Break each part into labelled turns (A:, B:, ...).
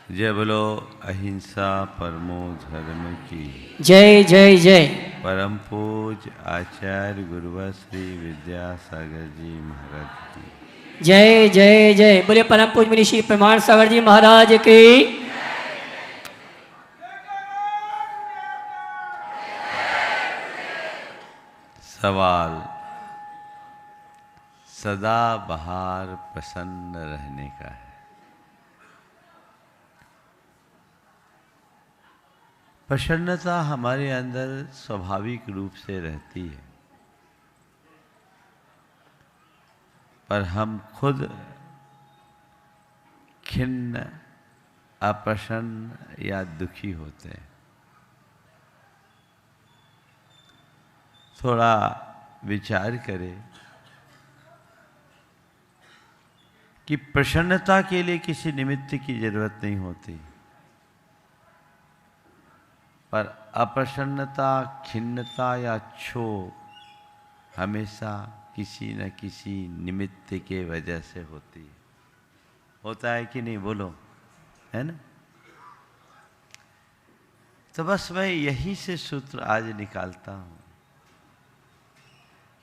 A: जय बोलो अहिंसा परमो धर्म की।
B: जय जय जय।
A: परम पूज आचार्य गुरुवर श्री विद्यासागर जी महाराज की।
B: जय जय जय। बोले परम पूज मुनि श्री प्रमाण सागर जी महाराज की।
A: सवाल सदा बहार प्रसन्न रहने का है। प्रसन्नता हमारे अंदर स्वाभाविक रूप से रहती है, पर हम खुद खिन्न, अप्रसन्न या दुखी होते हैं। थोड़ा विचार करें कि प्रसन्नता के लिए किसी निमित्त की जरूरत नहीं होती, पर अप्रसन्नता, खिन्नता या क्षोभ हमेशा किसी न किसी निमित्त के वजह से होती है। होता है कि नहीं, बोलो, है ना? तो बस मैं यही से सूत्र आज निकालता हूं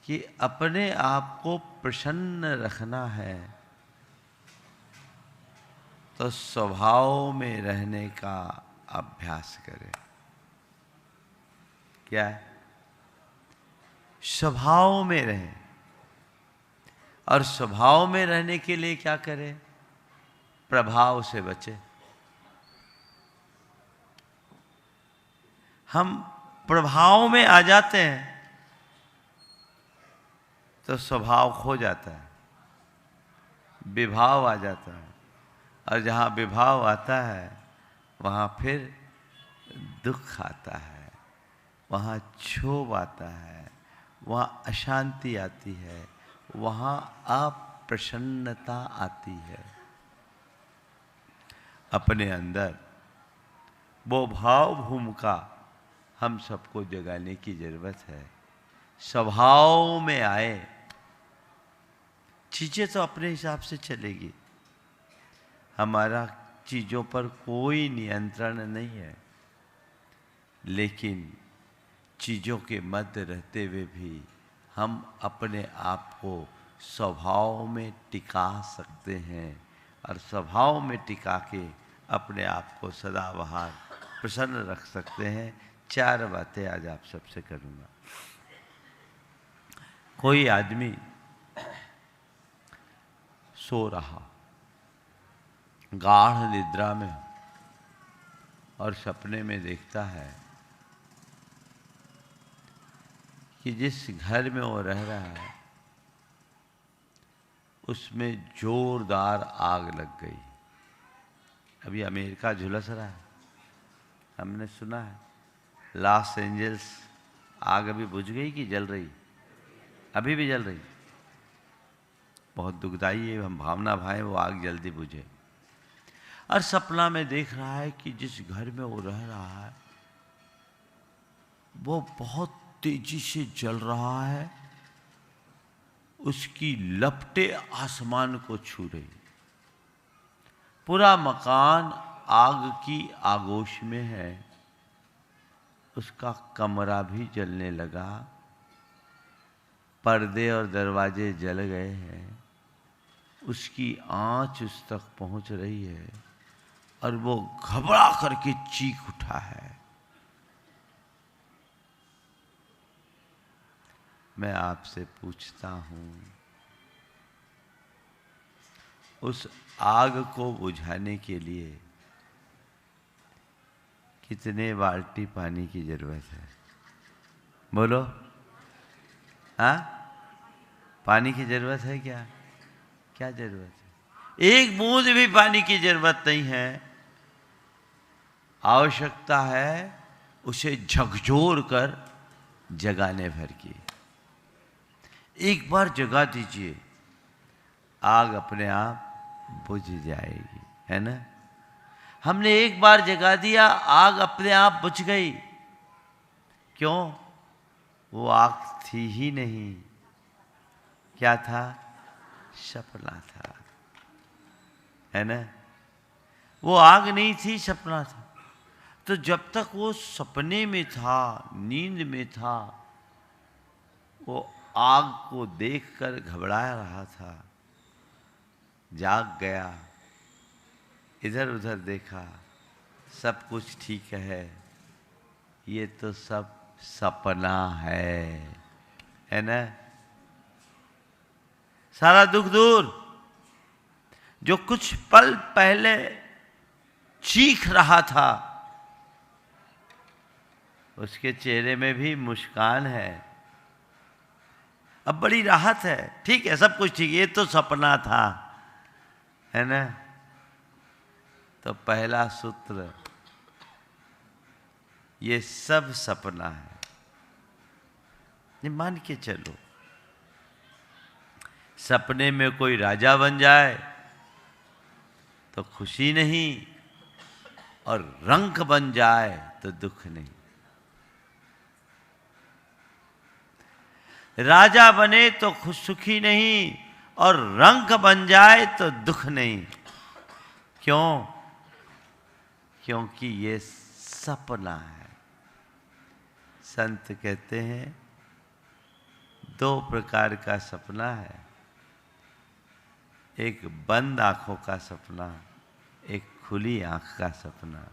A: कि अपने आप को प्रसन्न रखना है तो स्वभाव में रहने का अभ्यास करें। क्या है? स्वभाव में रहें। और स्वभाव में रहने के लिए क्या करें? प्रभाव से बचे। हम प्रभाव में आ जाते हैं तो स्वभाव खो जाता है, विभाव आ जाता है, और जहाँ विभाव आता है वहाँ फिर दुख आता है, वहाँ क्षोभ आता है, वहाँ अशांति आती है, वहाँ अप्रसन्नता आती है। अपने अंदर वो भाव भूमिका हम सबको जगाने की जरूरत है। स्वभाव में आए, चीजें तो अपने हिसाब से चलेगी, हमारा चीजों पर कोई नियंत्रण नहीं है, लेकिन चीजों के मध्य रहते हुए भी हम अपने आप को स्वभाव में टिका सकते हैं, और स्वभाव में टिका के अपने आप को सदाबहार प्रसन्न रख सकते हैं। 4 बातें आज आप सबसे करूंगा। कोई आदमी सो रहा, गाढ़ निद्रा में, और सपने में देखता है कि जिस घर में वो रह रहा है उसमें जोरदार आग लग गई। अभी अमेरिका झुलस रहा है, हमने सुना है। लॉस एंजल्स आग अभी बुझ गई कि जल रही? अभी भी जल रही। बहुत दुखदाई है, हम भावना भाएं वो आग जल्दी बुझे। और सपना में देख रहा है कि जिस घर में वो रह रहा है वो बहुत तेजी से जल रहा है, उसकी लपटें आसमान को छू रही, पूरा मकान आग की आगोश में है, उसका कमरा भी जलने लगा, पर्दे और दरवाजे जल गए हैं, उसकी आंच उस तक पहुंच रही है, और वो घबरा करके चीख उठा है। मैं आपसे पूछता हूं, उस आग को बुझाने के लिए कितने बाल्टी पानी की जरूरत है? बोलो। हाँ, पानी की जरूरत है क्या? क्या जरूरत है? एक बूंद भी पानी की जरूरत नहीं है। आवश्यकता है उसे झकझोर कर जगाने भर की। एक बार जगा दीजिए, आग अपने आप बुझ जाएगी, है ना? हमने एक बार जगा दिया, आग अपने आप बुझ गई। क्यों? वो आग थी ही नहीं। क्या था? सपना था, है ना? वो आग नहीं थी, सपना था। तो जब तक वो सपने में था, नींद में था, वो आग को देखकर घबरा रहा था। जाग गया, इधर उधर देखा, सब कुछ ठीक है, ये तो सब सपना है ना। सारा दुख दूर। जो कुछ पल पहले चीख रहा था, उसके चेहरे में भी मुस्कान है। अब बड़ी राहत है। ठीक है, सब कुछ ठीक है, ये तो सपना था, है ना। तो पहला सूत्र, ये सब सपना है। ये मान के चलो, सपने में कोई राजा बन जाए तो खुशी नहीं, और रंक बन जाए तो दुख नहीं। राजा बने तो खुश सुखी नहीं, और रंक बन जाए तो दुख नहीं। क्यों? क्योंकि ये सपना है। संत कहते हैं दो प्रकार का सपना है, एक बंद आंखों का सपना, एक खुली आंख का सपना।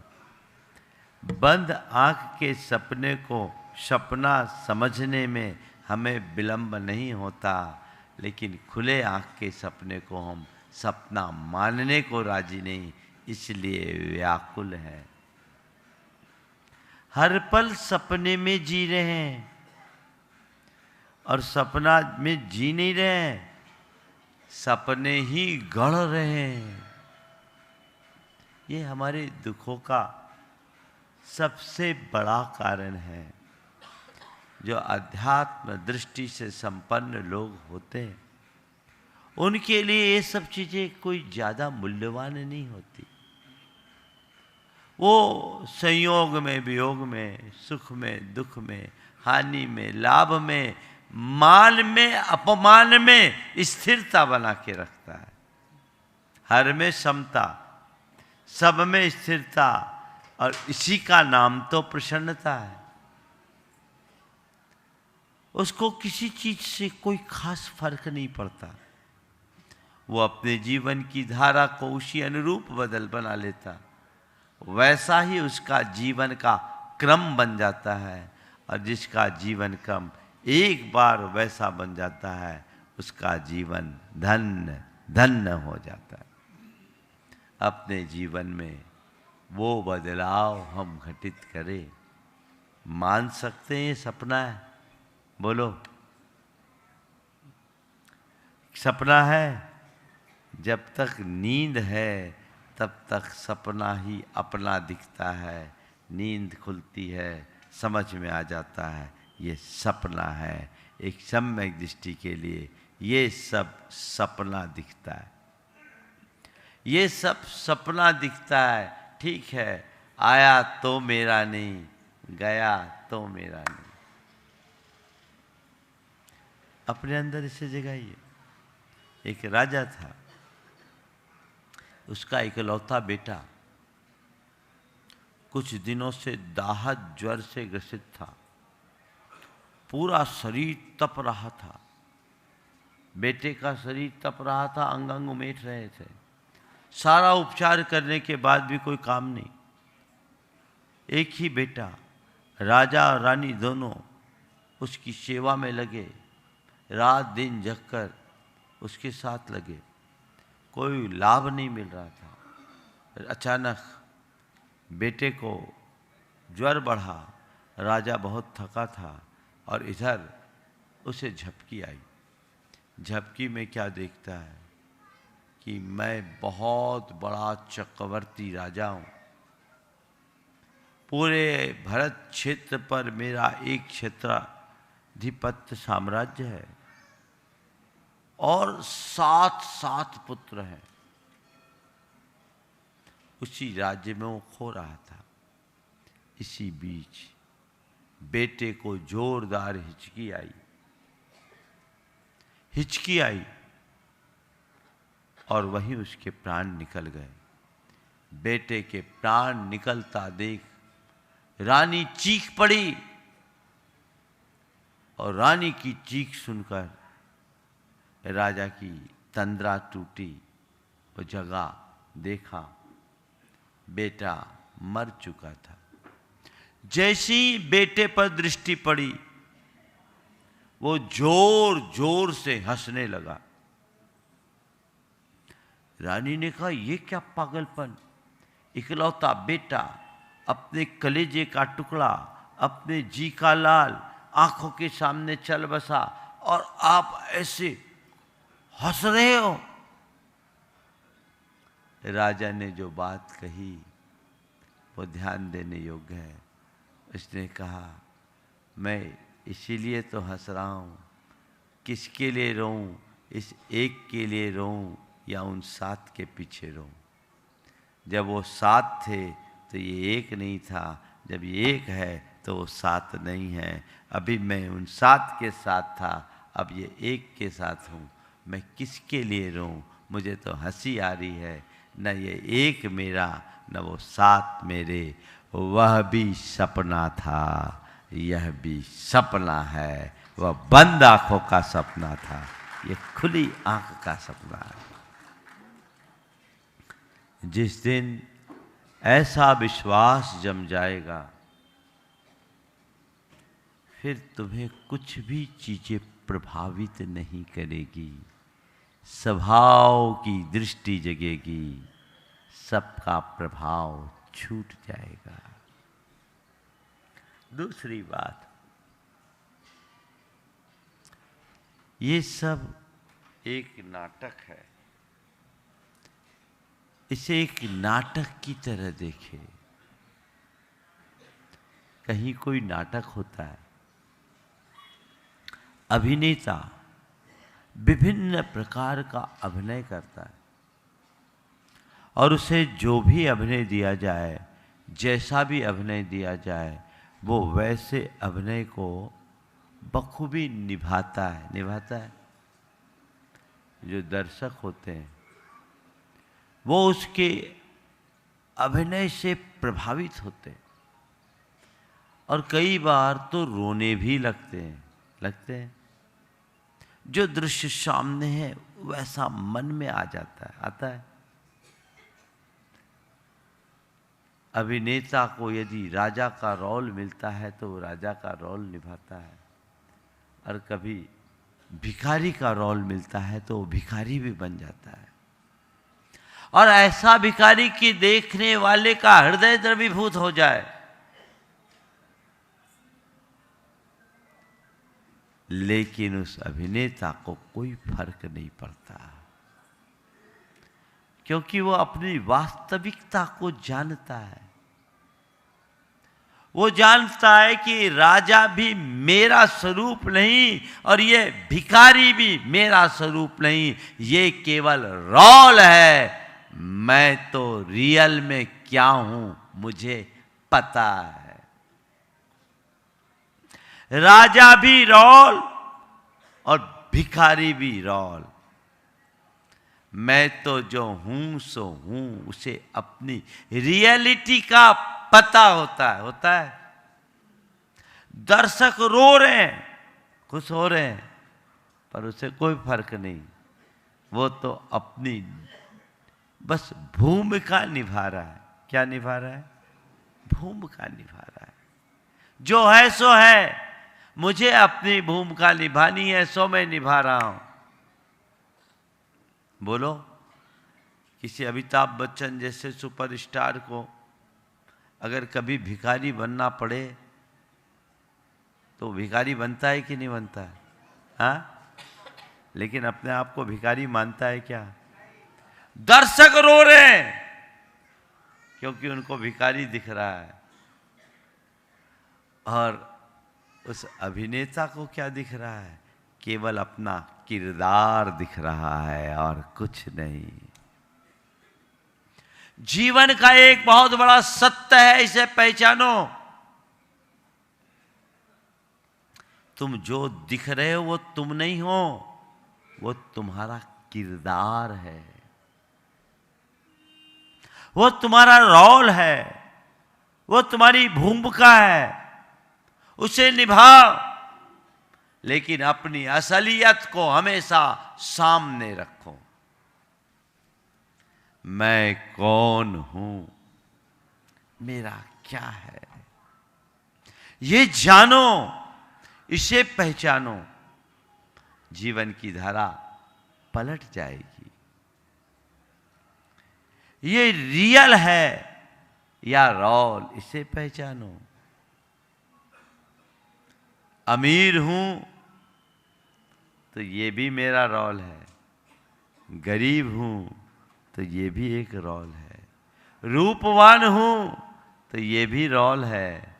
A: बंद आंख के सपने को सपना समझने में हमें विलंब नहीं होता, लेकिन खुले आंख के सपने को हम सपना मानने को राजी नहीं, इसलिए व्याकुल है। हर पल सपने में जी रहे हैं, और सपना में जी नहीं रहे हैं, सपने ही गढ़ रहे हैं। ये हमारे दुखों का सबसे बड़ा कारण है। जो अध्यात्म दृष्टि से संपन्न लोग होते हैं, उनके लिए ये सब चीजें कोई ज्यादा मूल्यवान नहीं होती। वो संयोग में, वियोग में, सुख में, दुख में, हानि में, लाभ में, मान में, अपमान में स्थिरता बना के रखता है। हर में समता, सब में स्थिरता, और इसी का नाम तो प्रसन्नता है। उसको किसी चीज से कोई खास फर्क नहीं पड़ता। वो अपने जीवन की धारा को उसी अनुरूप बना लेता, वैसा ही उसका जीवन का क्रम बन जाता है। और जिसका जीवन क्रम एक बार वैसा बन जाता है, उसका जीवन धन्य धन्य हो जाता है। अपने जीवन में वो बदलाव हम घटित करें। मान सकते हैं ये सपना है? बोलो, सपना है। जब तक नींद है तब तक सपना ही अपना दिखता है। नींद खुलती है, समझ में आ जाता है ये सपना है। एक सम्यक दृष्टि के लिए ये सब सपना दिखता है। ये सब सपना दिखता है। ठीक है, आया तो मेरा नहीं, गया तो मेरा नहीं। अपने अंदर इसे जगाइए। एक राजा था, उसका इकलौता बेटा कुछ दिनों से दाहत ज्वर से ग्रसित था। पूरा शरीर तप रहा था, बेटे का शरीर तप रहा था, अंग अंग उमेट रहे थे। सारा उपचार करने के बाद भी कोई काम नहीं। एक ही बेटा, राजा और रानी दोनों उसकी सेवा में लगे, रात दिन जगकर उसके साथ लगे, कोई लाभ नहीं मिल रहा था। अचानक बेटे को ज्वर बढ़ा, राजा बहुत थका था, और इधर उसे झपकी आई। झपकी में क्या देखता है कि मैं बहुत बड़ा चक्रवर्ती राजा हूँ, पूरे भरत क्षेत्र पर मेरा एक क्षेत्राधिपत्य साम्राज्य है, और 7 पुत्र हैं। उसी राज्य में वो खो रहा था। इसी बीच बेटे को जोरदार हिचकी आई और वहीं उसके प्राण निकल गए। बेटे के प्राण निकलता देख रानी चीख पड़ी और रानी की चीख सुनकर राजा की तंद्रा टूटी। वो जगा, देखा बेटा मर चुका था। जैसी बेटे पर दृष्टि पड़ी वो जोर जोर से हंसने लगा। रानी ने कहा, ये क्या पागलपन, इकलौता बेटा, अपने कलेजे का टुकड़ा, अपने जी का लाल आंखों के सामने चल बसा और आप ऐसे हंस रहे हो। राजा ने जो बात कही वो ध्यान देने योग्य है। उसने कहा, मैं इसीलिए तो हंस रहा हूँ, किसके लिए रोऊं, इस एक के लिए रोऊं या उन 7 के पीछे रोऊं। जब वो 7 थे तो ये एक नहीं था, जब ये एक है तो वो 7 नहीं है। अभी मैं उन 7 के साथ था, अब ये एक के साथ हूँ। मैं किसके लिए रोऊं, मुझे तो हंसी आ रही है। न ये एक मेरा न वो 7 मेरे, वह भी सपना था, यह भी सपना है। वह बंद आंखों का सपना था, ये खुली आंख का सपना है। जिस दिन ऐसा विश्वास जम जाएगा फिर तुम्हें कुछ भी चीजें प्रभावित नहीं करेगी। स्वभाव की दृष्टि जगेगी, सबका प्रभाव छूट जाएगा। दूसरी बात, ये सब एक नाटक है, इसे एक नाटक की तरह देखे। कहीं कोई नाटक होता है, अभिनेता विभिन्न प्रकार का अभिनय करता है और उसे जो भी अभिनय दिया जाए, जैसा भी अभिनय दिया जाए, वो वैसे अभिनय को बखूबी निभाता है। जो दर्शक होते हैं वो उसके अभिनय से प्रभावित होते हैं और कई बार तो रोने भी लगते हैं। जो दृश्य सामने है वैसा मन में आता है। अभिनेता को यदि राजा का रोल मिलता है तो वो राजा का रोल निभाता है, और कभी भिखारी का रोल मिलता है तो वो भिखारी भी बन जाता है। और ऐसा भिखारी कि देखने वाले का हृदय द्रवीभूत हो जाए। लेकिन उस अभिनेता को कोई फर्क नहीं पड़ता, क्योंकि वो अपनी वास्तविकता को जानता है। वो जानता है कि राजा भी मेरा स्वरूप नहीं और ये भिखारी भी मेरा स्वरूप नहीं, ये केवल रोल है। मैं तो रियल में क्या हूं मुझे पता है। राजा भी रोल और भिखारी भी रोल। मैं तो जो हूं सो हूं, उसे अपनी रियलिटी का पता होता है। दर्शक रो रहे हैं, खुश हो रहे हैं, पर उसे कोई फर्क नहीं। वो तो अपनी बस भूमिका निभा रहा है। क्या निभा रहा है? भूमिका निभा रहा है। जो है सो है, मुझे अपनी भूमिका निभानी है, सो मैं निभा रहा हूं। बोलो, किसी अमिताभ बच्चन जैसे सुपरस्टार को अगर कभी भिखारी बनना पड़े तो भिखारी बनता है कि नहीं बनता है? हाँ? लेकिन अपने आप को भिखारी मानता है क्या? दर्शक रो रहे हैं क्योंकि उनको भिखारी दिख रहा है, और उस अभिनेता को क्या दिख रहा है? केवल अपना किरदार दिख रहा है और कुछ नहीं। जीवन का एक बहुत बड़ा सत्य है, इसे पहचानो। तुम जो दिख रहे हो वो तुम नहीं हो, वो तुम्हारा किरदार है। वो तुम्हारा रोल है, वो तुम्हारी भूमिका है, उसे निभाओ, लेकिन अपनी असलियत को हमेशा सामने रखो। मैं कौन हूं, मेरा क्या है, ये जानो, इसे पहचानो, जीवन की धारा पलट जाएगी। ये रियल है या रोल, इसे पहचानो। अमीर हूं तो ये भी मेरा रोल है, गरीब हूं तो ये भी एक रोल है, रूपवान हूं तो ये भी रोल है,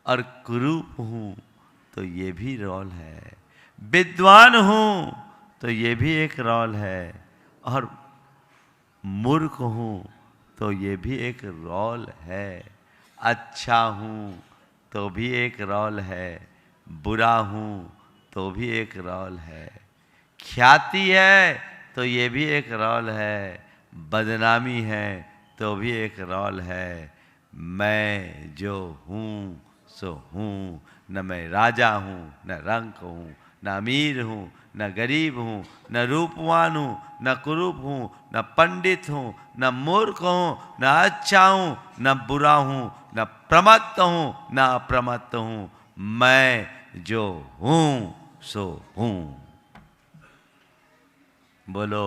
A: और कुरूप हूं तो ये भी रोल है, विद्वान हूं तो ये भी एक रोल है, और मूर्ख हूं तो ये भी एक रोल है, अच्छा हूं तो भी एक रोल है, बुरा हूं तो भी एक रोल है, ख्याति है तो ये भी एक रोल है, बदनामी है तो भी एक रोल है। मैं जो हूं सो हूं, न मैं राजा हूं, न रंक हूं, न अमीर हूं, न गरीब हूं, न रूपवान हूं, न कुरूप हूं, न पंडित हूं, न मूर्ख हूं, न अच्छा हूं, न बुरा हूं, न प्रमत्त हूं, न अप्रमत्त हूं। मैं जो हूं सो हूं। बोलो,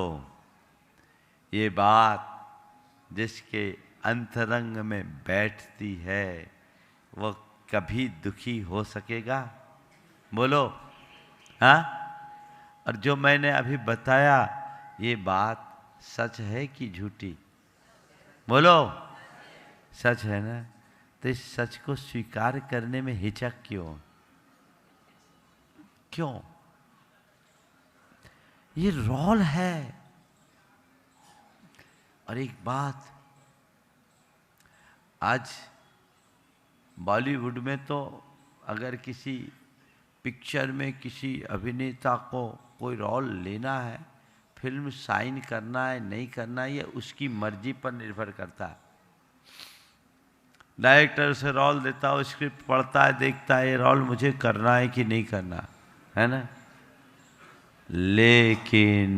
A: ये बात जिसके अंतरंग में बैठती है वो कभी दुखी हो सकेगा? बोलो, हाँ? और जो मैंने अभी बताया ये बात सच है कि झूठी? बोलो, सच है ना? तो इस सच को स्वीकार करने में हिचक क्यों? क्यों? ये रोल है। और एक बात, आज बॉलीवुड में तो अगर किसी पिक्चर में किसी अभिनेता को कोई रोल लेना है, फिल्म साइन करना है नहीं करना है, ये उसकी मर्जी पर निर्भर करता है। डायरेक्टर उसे रोल देता है, स्क्रिप्ट पढ़ता है, देखता है ये रोल मुझे करना है कि नहीं करना है ना। लेकिन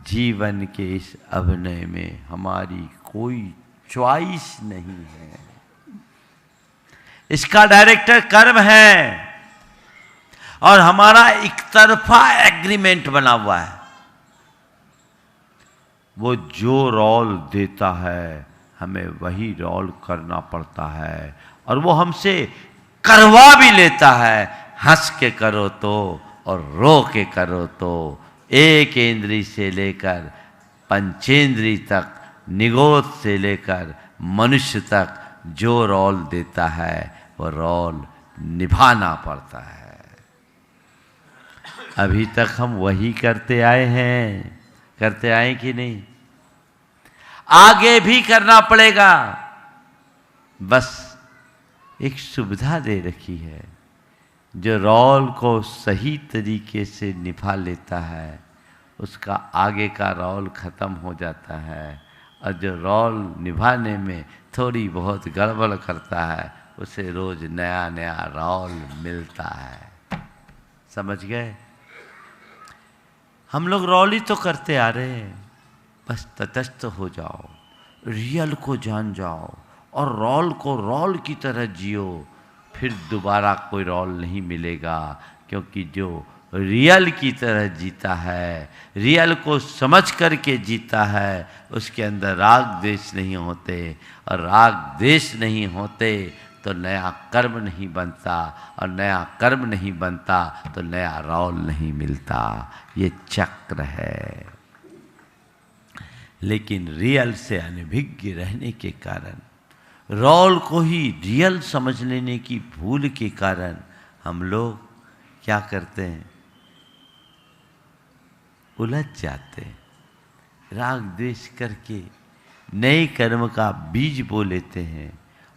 A: जीवन के इस अभिनय में हमारी कोई चॉइस नहीं है, इसका डायरेक्टर कर्म है और हमारा एक तरफा एग्रीमेंट बना हुआ है। वो जो रोल देता है हमें वही रोल करना पड़ता है, और वो हमसे करवा भी लेता है। हंस के करो तो और रो के करो तो, एक इंद्री से लेकर पंचेंद्री तक, निगोद से लेकर मनुष्य तक जो रोल देता है वो रोल निभाना पड़ता है। अभी तक हम वही करते आए हैं, करते आए कि नहीं? आगे भी करना पड़ेगा। बस एक सुविधा दे रखी है, जो रोल को सही तरीके से निभा लेता है उसका आगे का रोल खत्म हो जाता है, और जो रोल निभाने में थोड़ी बहुत गड़बड़ करता है उसे रोज नया नया रोल मिलता है। समझ गए? हम लोग रोल ही तो करते आ रहे हैं। बस तटस्थ हो जाओ, रियल को जान जाओ और रोल को रोल की तरह जियो, फिर दोबारा कोई रोल नहीं मिलेगा। क्योंकि जो रियल की तरह जीता है, रियल को समझ करके जीता है, उसके अंदर राग द्वेष नहीं होते, और राग द्वेष नहीं होते तो नया कर्म नहीं बनता, और नया कर्म नहीं बनता तो नया रोल नहीं मिलता। ये चक्र है। लेकिन रियल से अनभिज्ञ रहने के कारण, रोल को ही रियल समझ लेने की भूल के कारण हम लोग क्या करते हैं? उलझ जाते हैं। राग द्वेष करके नए कर्म का बीज बो लेते हैं,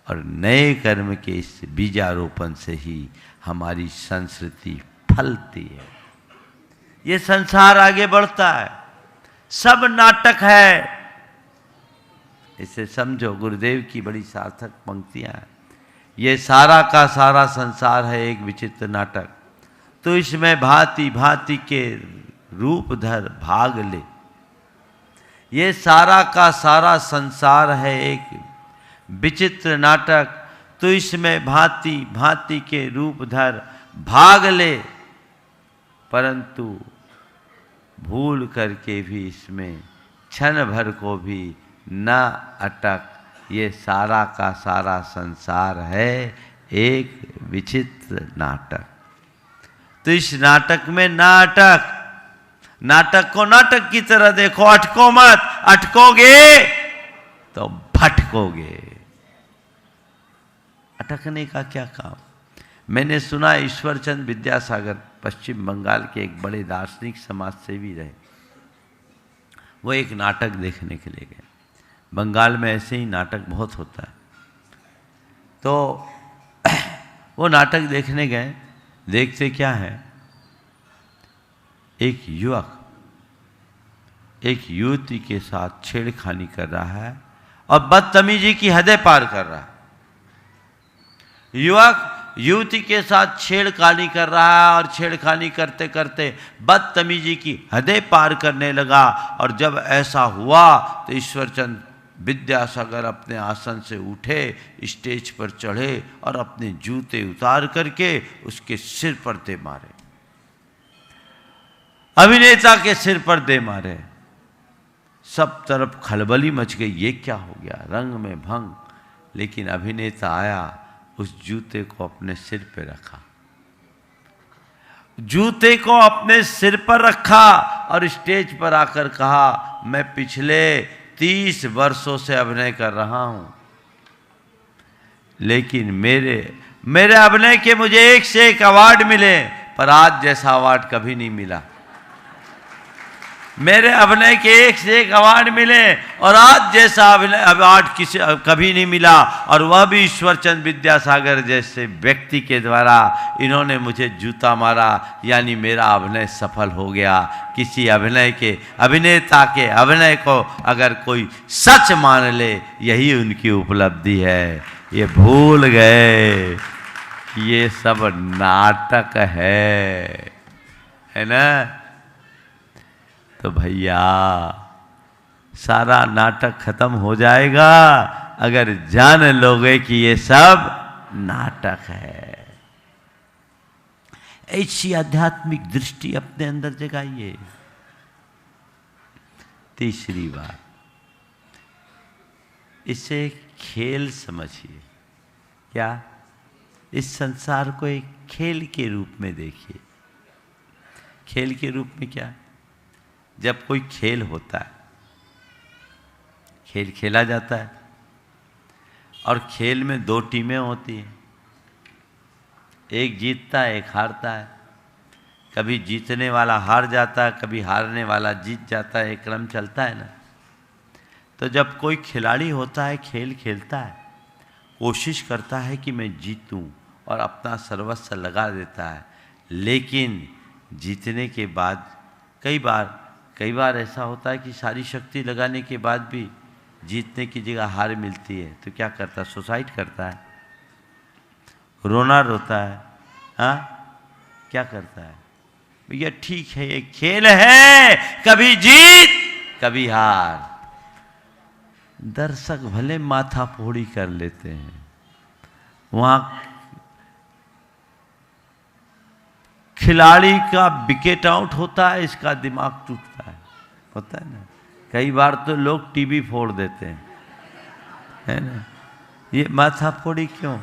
A: और नए कर्म के इस बीजारोपण से ही हमारी संस्कृति फलती है। ये संसार आगे बढ़ता है। सब नाटक है, इसे समझो, गुरुदेव की बड़ी सार्थक पंक्तियां हैं। ये सारा का सारा संसार है एक विचित्र नाटक, तो इसमें भांति भांति के रूप धर भाग ले। ये सारा का सारा संसार है एक विचित्र नाटक, तो इसमें भांति भांति के रूप धर भाग ले, परंतु भूल करके भी इसमें क्षण भर को भी न अटक। ये सारा का सारा संसार है एक विचित्र नाटक, तो इस नाटक में ना अटक। नाटक को नाटक की तरह देखो, अटको मत, अटकोगे तो भटकोगे। अटकने का क्या काम। मैंने सुना ईश्वरचंद विद्यासागर पश्चिम बंगाल के एक बड़े दार्शनिक समाज सेवी रहे। वो एक नाटक देखने के लिए गए। बंगाल में ऐसे ही नाटक बहुत होता है। तो वो नाटक देखने गए। देखते क्या है, एक युवक एक युवती के साथ छेड़खानी कर रहा है और बदतमीजी की हदें पार कर रहा है। युवक युवती के साथ छेड़खानी कर रहा है और छेड़खानी करते करते बदतमीजी की हदें पार करने लगा। और जब ऐसा हुआ तो ईश्वरचंद विद्यासागर अपने आसन से उठे, स्टेज पर चढ़े और अपने जूते उतार करके उसके सिर पर दे मारे। अभिनेता के सिर पर दे मारे। सब तरफ खलबली मच गई, ये क्या हो गया, रंग में भंग। लेकिन अभिनेता आया, उस जूते को अपने सिर पे रखा, जूते को अपने सिर पर रखा और स्टेज पर आकर कहा, मैं पिछले 30 वर्षों से अभिनय कर रहा हूं, लेकिन मेरे अभिनय के मुझे एक से एक अवार्ड मिले, पर आज जैसा अवार्ड कभी नहीं मिला। मेरे अभिनय के एक से एक अवार्ड मिले और आज जैसा अवार्ड किसी कभी नहीं मिला। और वह भी ईश्वरचंद विद्यासागर जैसे व्यक्ति के द्वारा इन्होंने मुझे जूता मारा, यानी मेरा अभिनय सफल हो गया। किसी अभिनेता के अभिनय को अगर कोई सच मान ले, यही उनकी उपलब्धि है। ये भूल गए कि ये सब नाटक है ना। तो भैया सारा नाटक खत्म हो जाएगा अगर जान लोगे कि ये सब नाटक है। ऐसी आध्यात्मिक दृष्टि अपने अंदर जगाइए। तीसरी बात, इसे खेल समझिए। क्या? इस संसार को एक खेल के रूप में देखिए। खेल के रूप में क्या? जब कोई खेल होता है, खेल खेला जाता है और खेल में 2 टीमें होती हैं, एक जीतता है एक हारता है। कभी जीतने वाला हार जाता है, कभी हारने वाला जीत जाता है, एक क्रम चलता है ना। तो जब कोई खिलाड़ी होता है, खेल खेलता है, कोशिश करता है कि मैं जीतूं और अपना सर्वस्व लगा देता है, लेकिन जीतने के बाद कई बार ऐसा होता है कि सारी शक्ति लगाने के बाद भी जीतने की जगह हार मिलती है। तो क्या करता है? सुसाइड करता है, रोना रोता है। हाँ, क्या करता है? भैया ठीक है, ये खेल है, कभी जीत कभी हार। दर्शक भले माथा फोड़ी कर लेते हैं, वहां खिलाड़ी का विकेट आउट होता है, इसका दिमाग टूटता है, होता है ना। कई बार तो लोग टीवी फोड़ देते हैं, है ना। ये माथा फोड़ी क्यों?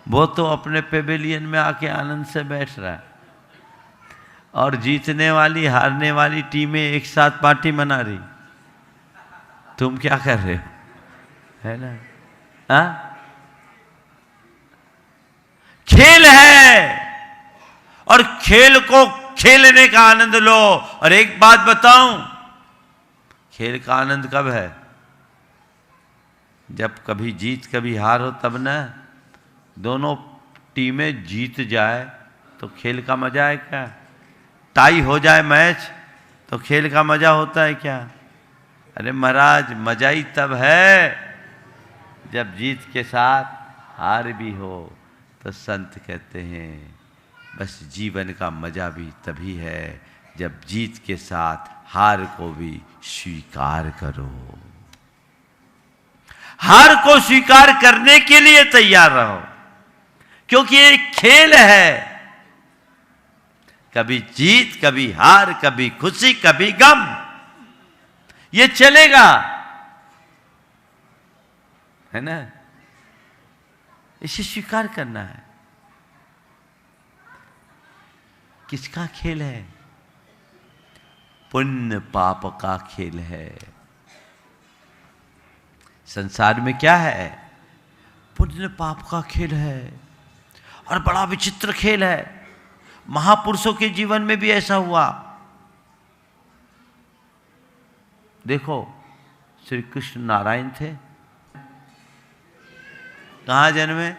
A: वो तो अपने पेवेलियन में आके आनंद से बैठ रहा है और जीतने वाली हारने वाली टीमें एक साथ पार्टी मना रही। तुम क्या कर रहे हो? है ना। हाँ, खेल है और खेल को खेलने का आनंद लो। और एक बात बताऊं, खेल का आनंद कब है? जब कभी जीत कभी हार हो, तब ना। दोनों टीमें जीत जाए तो खेल का मजा है क्या? टाई हो जाए मैच तो खेल का मजा होता है क्या? अरे महाराज मजा ही तब है जब जीत के साथ हार भी हो। तो संत कहते हैं बस जीवन का मजा भी तभी है जब जीत के साथ हार को भी स्वीकार करो। हार को स्वीकार करने के लिए तैयार रहो, क्योंकि ये खेल है। कभी जीत, कभी हार, कभी खुशी, कभी गम, ये चलेगा, है ना। इसे स्वीकार करना है। किसका खेल है? पुण्य पाप का खेल है। संसार में क्या है? पुण्य पाप का खेल है, और बड़ा विचित्र खेल है। महापुरुषों के जीवन में भी ऐसा हुआ। देखो, श्री कृष्ण नारायण थे, कहाँ जन्मे?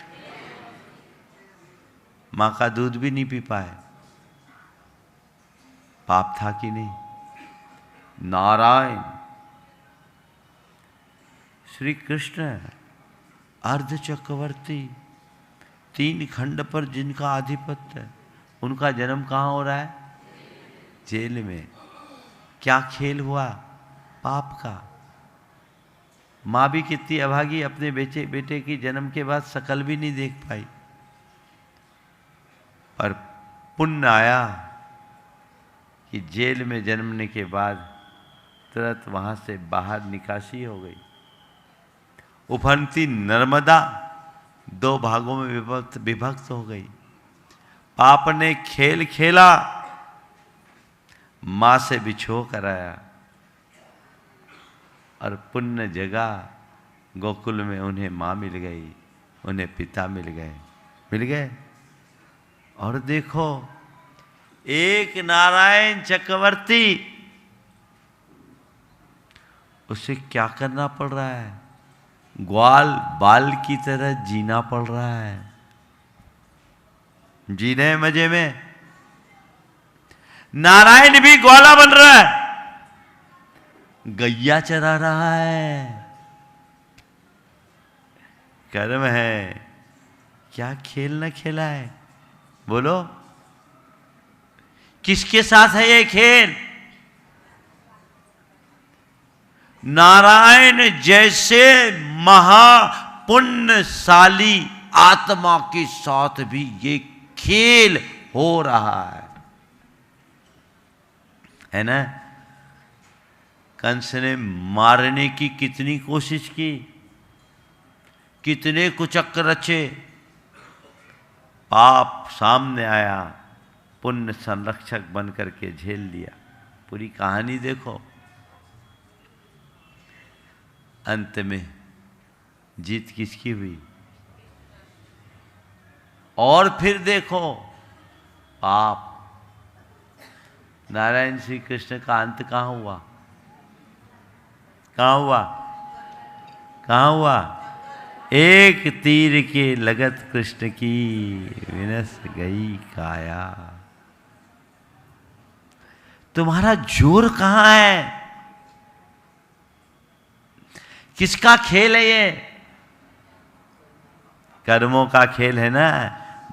A: मां का दूध भी नहीं पी पाए। पाप था कि नहीं? नारायण श्री कृष्ण अर्ध चक्रवर्ती, 3 खंड पर जिनका आधिपत्य है, उनका जन्म कहाँ हो रहा है? जेल में। क्या खेल हुआ? पाप का। माँ भी कितनी अभागी, अपने बेटे की जन्म के बाद शकल भी नहीं देख पाई। पर पुण्य आया कि जेल में जन्मने के बाद तुरंत वहां से बाहर निकासी हो गई। उफनती नर्मदा 2 भागों में विभक्त हो गई। पाप ने खेल खेला, मां से बिछो कराया, और पुण्य जगा। गोकुल में उन्हें मां मिल गई, उन्हें पिता मिल गए। और देखो, एक नारायण चक्रवर्ती, उसे क्या करना पड़ रहा है? ग्वाल बाल की तरह जीना पड़ रहा है। जी रहे हैं मजे में। नारायण भी ग्वाला बन रहा है, गैया चरा रहा है। कर्म है। क्या खेल न खेला है? बोलो, किसके साथ है ये खेल? नारायण जैसे महापुण्यशाली आत्मा के साथ भी ये खेल हो रहा है ना। कंस ने मारने की कितनी कोशिश की, कितने कुचक्र रचे, पाप सामने आया, पुण्य संरक्षक बन करके झेल लिया। पूरी कहानी देखो, अंत में जीत किसकी हुई? और फिर देखो, पाप। नारायण श्री कृष्ण का अंत कहाँ हुआ? कहाँ हुआ? कहाँ हुआ? एक तीर के लगत कृष्ण की विनस गई काया। तुम्हारा जोर कहाँ है? किसका खेल है ये? कर्मों का खेल है ना।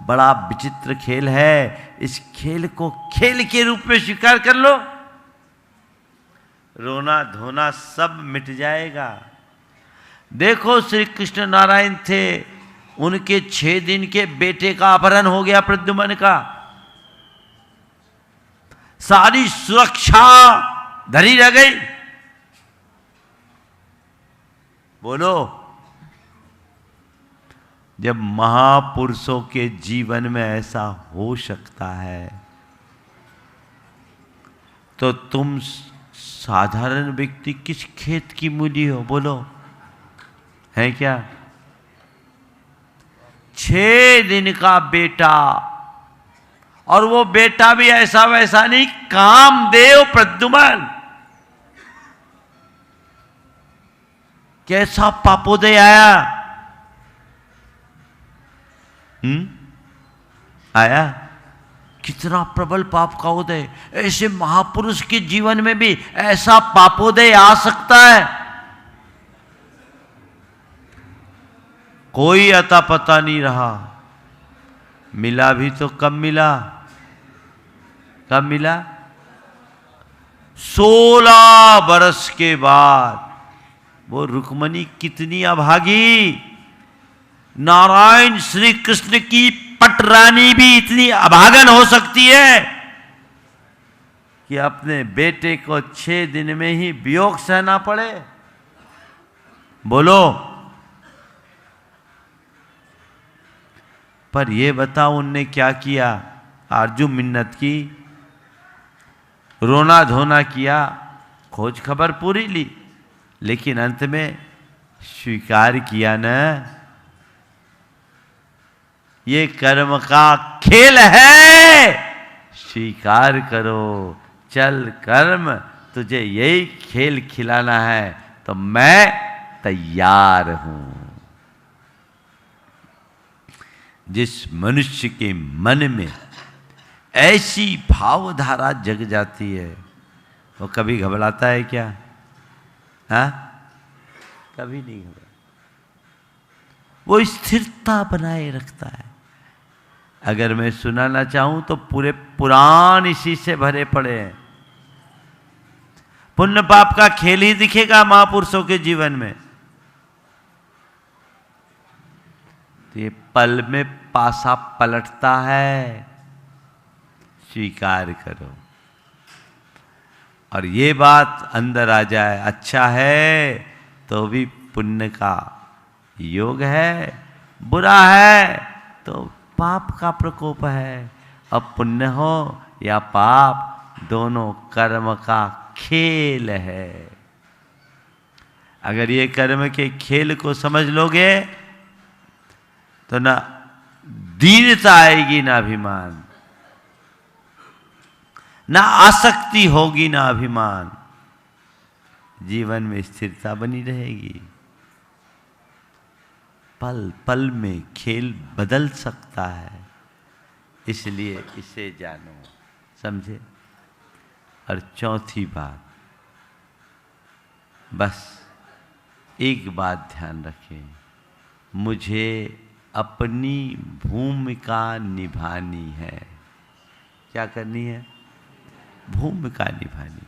A: बड़ा विचित्र खेल है। इस खेल को खेल के रूप में स्वीकार कर लो, रोना धोना सब मिट जाएगा। देखो, श्री कृष्ण नारायण थे, उनके 6 दिन के बेटे का अपहरण हो गया, प्रद्युम्न का। सारी सुरक्षा धरी रह गई। बोलो, जब महापुरुषों के जीवन में ऐसा हो सकता है, तो तुम साधारण व्यक्ति किस खेत की मूली हो? बोलो, है क्या? 6 दिन का बेटा, और वो बेटा भी ऐसा वैसा नहीं, कामदेव प्रद्युम्न। कैसा पापोदय आया? आया? कितना प्रबल पाप का उदय। ऐसे महापुरुष के जीवन में भी ऐसा पापोदय आ सकता है। कोई अता पता नहीं रहा। मिला भी तो कब मिला? कब मिला? 16 बरस के बाद। वो रुक्मणी कितनी अभागी। नारायण श्री कृष्ण की पटरानी भी इतनी अभागन हो सकती है कि अपने बेटे को 6 दिन में ही वियोग सहना पड़े। बोलो। पर ये बताओ उनने क्या किया? आरजू मिन्नत की, रोना धोना किया, खोज खबर पूरी ली, लेकिन अंत में स्वीकार किया न, ये कर्म का खेल है, स्वीकार करो। चल कर्म, तुझे यही खेल खिलाना है तो मैं तैयार हूं। जिस मनुष्य के मन में ऐसी भावधारा जग जाती है वो कभी घबराता है क्या? हाँ, कभी नहीं घबरा। वो स्थिरता बनाए रखता है। अगर मैं सुनाना चाहूं तो पूरे पुराण इसी से भरे पड़े हैं। पुण्य पाप का खेल ही दिखेगा महापुरुषों के जीवन में। तो ये पल में पासा पलटता है, स्वीकार करो। और ये बात अंदर आ जाए, अच्छा है तो भी पुण्य का योग है, बुरा है तो पाप का प्रकोप है। अब पुण्य हो या पाप, दोनों कर्म का खेल है। अगर ये कर्म के खेल को समझ लोगे तो ना दीनता आएगी, ना अभिमान, ना आसक्ति होगी, ना अभिमान। जीवन में स्थिरता बनी रहेगी। पल पल में खेल बदल सकता है, इसलिए इसे जानो, समझे। और चौथी बात, बस एक बात ध्यान रखें, मुझे अपनी भूमिका निभानी है। क्या करनी है? भूमिका निभानी।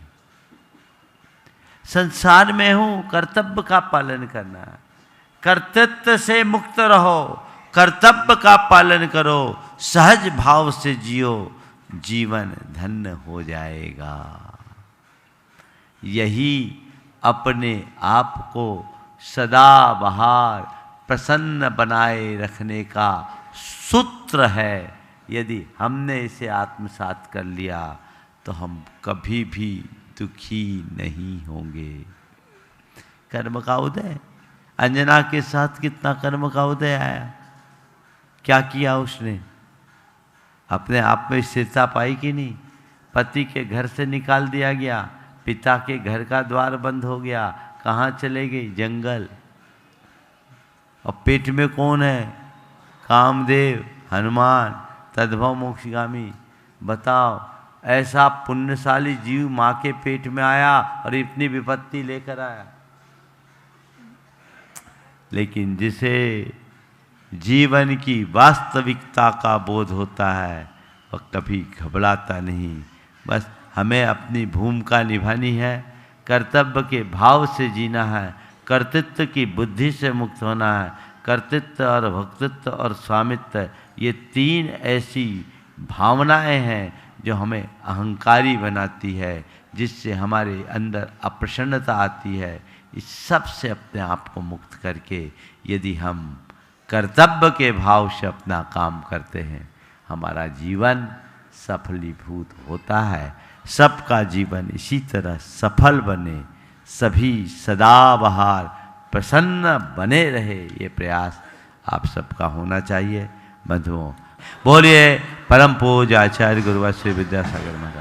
A: संसार में हूं, कर्तव्य का पालन करना है। कर्तृत्व से मुक्त रहो, कर्तव्य का पालन करो, सहज भाव से जियो, जीवन धन्य हो जाएगा। यही अपने आप को सदा बहार प्रसन्न बनाए रखने का सूत्र है। यदि हमने इसे आत्मसात कर लिया तो हम कभी भी दुखी नहीं होंगे। कर्म का उदय, अंजना के साथ कितना कर्म का उदय आया। क्या किया उसने? अपने आप में स्थिरता पाई कि नहीं? पति के घर से निकाल दिया गया, पिता के घर का द्वार बंद हो गया, कहाँ चले गई? जंगल। और पेट में कौन है? कामदेव, हनुमान, तद्भव मोक्षगामी। बताओ, ऐसा पुण्यशाली जीव माँ के पेट में आया और इतनी विपत्ति लेकर आया। लेकिन जिसे जीवन की वास्तविकता का बोध होता है वह कभी घबराता नहीं। बस हमें अपनी भूमिका निभानी है, कर्तव्य के भाव से जीना है, कर्तृत्व की बुद्धि से मुक्त होना है। कर्तृत्व और भक्तित्व और स्वामित्व, ये 3 ऐसी भावनाएं हैं जो हमें अहंकारी बनाती है, जिससे हमारे अंदर अप्रसन्नता आती है। इस सब से अपने आप को मुक्त करके यदि हम कर्तव्य के भाव से अपना काम करते हैं, हमारा जीवन सफलीभूत होता है। सबका जीवन इसी तरह सफल बने, सभी सदाबहार प्रसन्न बने रहे, ये प्रयास आप सबका होना चाहिए। बंधुओं, बोलिए परम पूज्य आचार्य गुरुवर श्री विद्यासागर महाराज।